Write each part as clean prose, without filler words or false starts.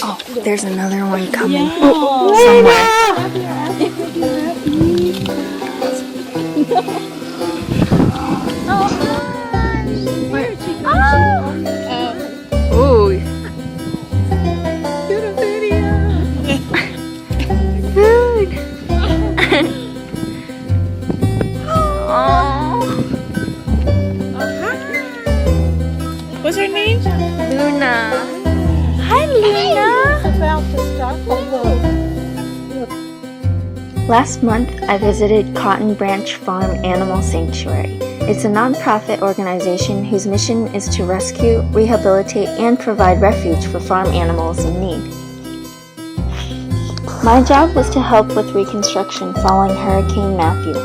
Oh, there's another one coming Yeah. somewhere. Ooh. Do the video. Food. Oh, What's her name? Luna. Hi, Luna. About to start. Last month, I visited Cotton Branch Farm Animal Sanctuary. It's a nonprofit organization whose mission is to rescue, rehabilitate, and provide refuge for farm animals in need. My job was to help with reconstruction following Hurricane Matthew,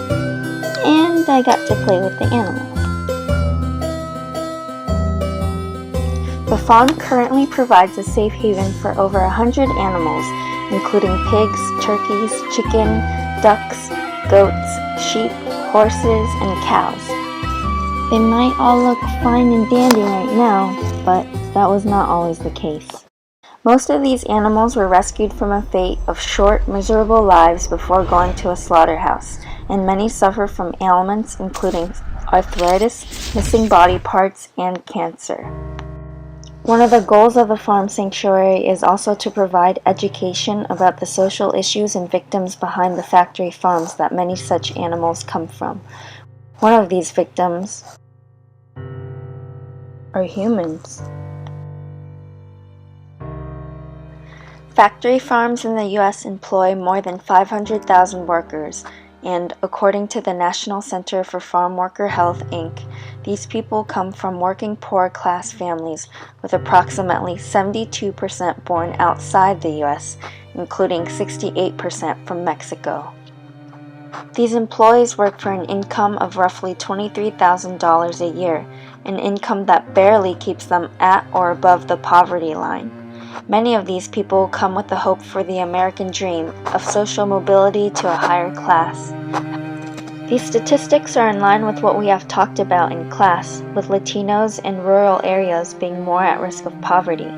and I got to play with the animals. The farm currently provides a safe haven for over 100 animals, including pigs, turkeys, chicken, ducks, goats, sheep, horses, and cows. They might all look fine and dandy right now, but that was not always the case. Most of these animals were rescued from a fate of short, miserable lives before going to a slaughterhouse, and many suffer from ailments including arthritis, missing body parts, and cancer. One of the goals of the farm sanctuary is also to provide education about the social issues and victims behind the factory farms that many such animals come from. One of these victims are humans. Factory farms in the U.S. employ more than 500,000 workers, and according to the National Center for Farm Worker Health, Inc., these people come from working poor-class families, with approximately 72% born outside the U.S., including 68% from Mexico. These employees work for an income of roughly $23,000 a year, an income that barely keeps them at or above the poverty line. Many of these people come with the hope for the American dream of social mobility to a higher class. These statistics are in line with what we have talked about in class, with Latinos in rural areas being more at risk of poverty.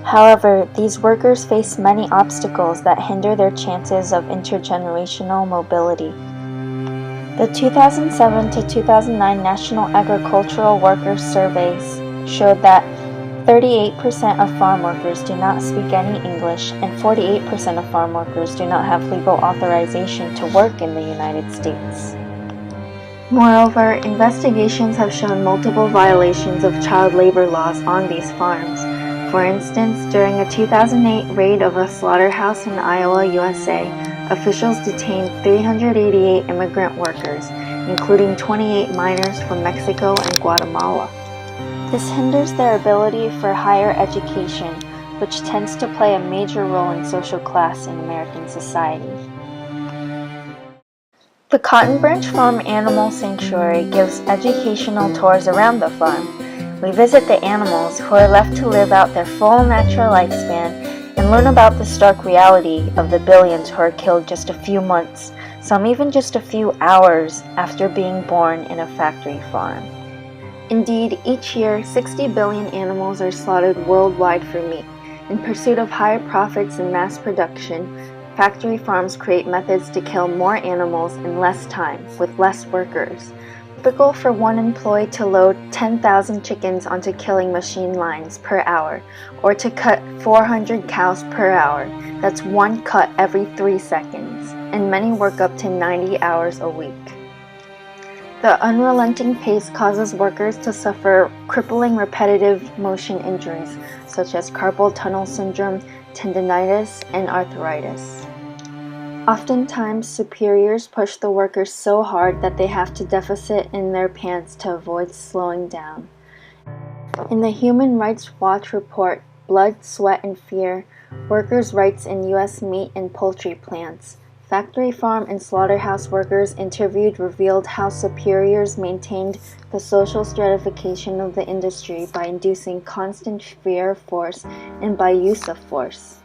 However, these workers face many obstacles that hinder their chances of intergenerational mobility. The 2007 to 2009 National Agricultural Workers Surveys showed that 38% of farm workers do not speak any English, and 48% of farm workers do not have legal authorization to work in the United States. Moreover, investigations have shown multiple violations of child labor laws on these farms. For instance, during a 2008 raid of a slaughterhouse in Iowa, USA, officials detained 388 immigrant workers, including 28 minors from Mexico and Guatemala. This hinders their ability for higher education, which tends to play a major role in social class in American society. The Cotton Branch Farm Animal Sanctuary gives educational tours around the farm. We visit the animals, who are left to live out their full natural lifespan, and learn about the stark reality of the billions who are killed just a few months, some even just a few hours after being born in a factory farm. Indeed, each year, 60 billion animals are slaughtered worldwide for meat. In pursuit of higher profits and mass production, factory farms create methods to kill more animals in less time, with less workers. Typical for one employee to load 10,000 chickens onto killing machine lines per hour, or to cut 400 cows per hour. That's one cut every 3 seconds, and many work up to 90 hours a week. The unrelenting pace causes workers to suffer crippling repetitive motion injuries, such as carpal tunnel syndrome, tendinitis, and arthritis. Oftentimes, superiors push the workers so hard that they have to deficit in their pants to avoid slowing down. In the Human Rights Watch report, Blood, Sweat, and Fear, Workers' Rights in U.S. Meat and Poultry Plants, factory farm and slaughterhouse workers interviewed revealed how superiors maintained the social stratification of the industry by inducing constant fear of force and by use of force.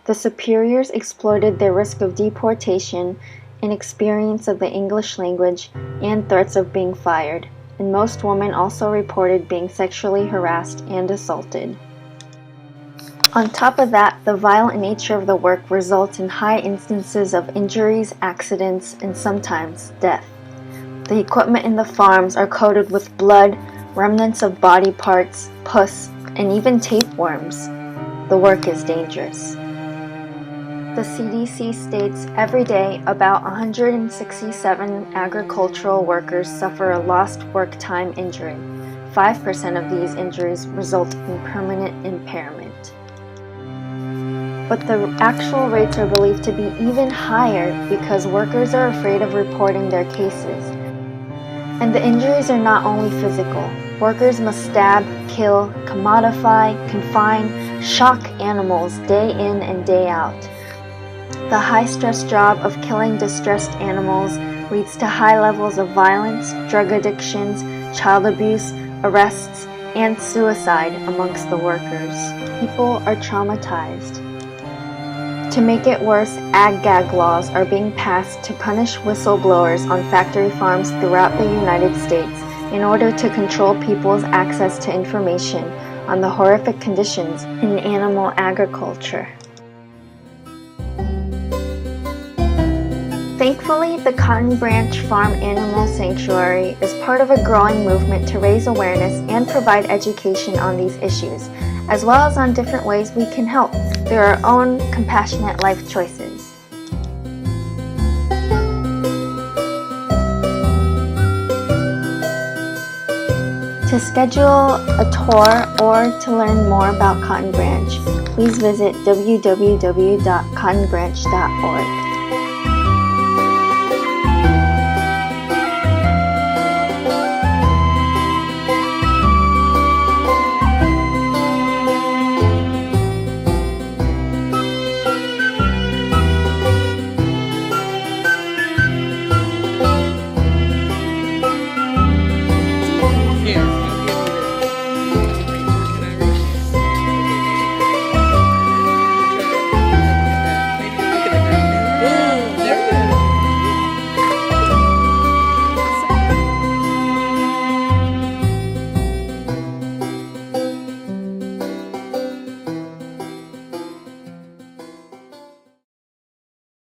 The superiors exploited their risk of deportation, inexperience of the English language, and threats of being fired, and most women also reported being sexually harassed and assaulted. On top of that, the violent nature of the work results in high instances of injuries, accidents, and sometimes death. The equipment in the farms are coated with blood, remnants of body parts, pus, and even tapeworms. The work is dangerous. The CDC states every day about 167 agricultural workers suffer a lost work time injury. 5% of these injuries result in permanent impairment. But the actual rates are believed to be even higher because workers are afraid of reporting their cases. And the injuries are not only physical. Workers must stab, kill, commodify, confine, shock animals day in and day out. The high-stress job of killing distressed animals leads to high levels of violence, drug addictions, child abuse, arrests, and suicide amongst the workers. People are traumatized. To make it worse, ag-gag laws are being passed to punish whistleblowers on factory farms throughout the United States in order to control people's access to information on the horrific conditions in animal agriculture. Thankfully, the Cotton Branch Farm Animal Sanctuary is part of a growing movement to raise awareness and provide education on these issues, as well as on different ways we can help through our own compassionate life choices. To schedule a tour or to learn more about Cotton Branch, please visit www.cottonbranch.org.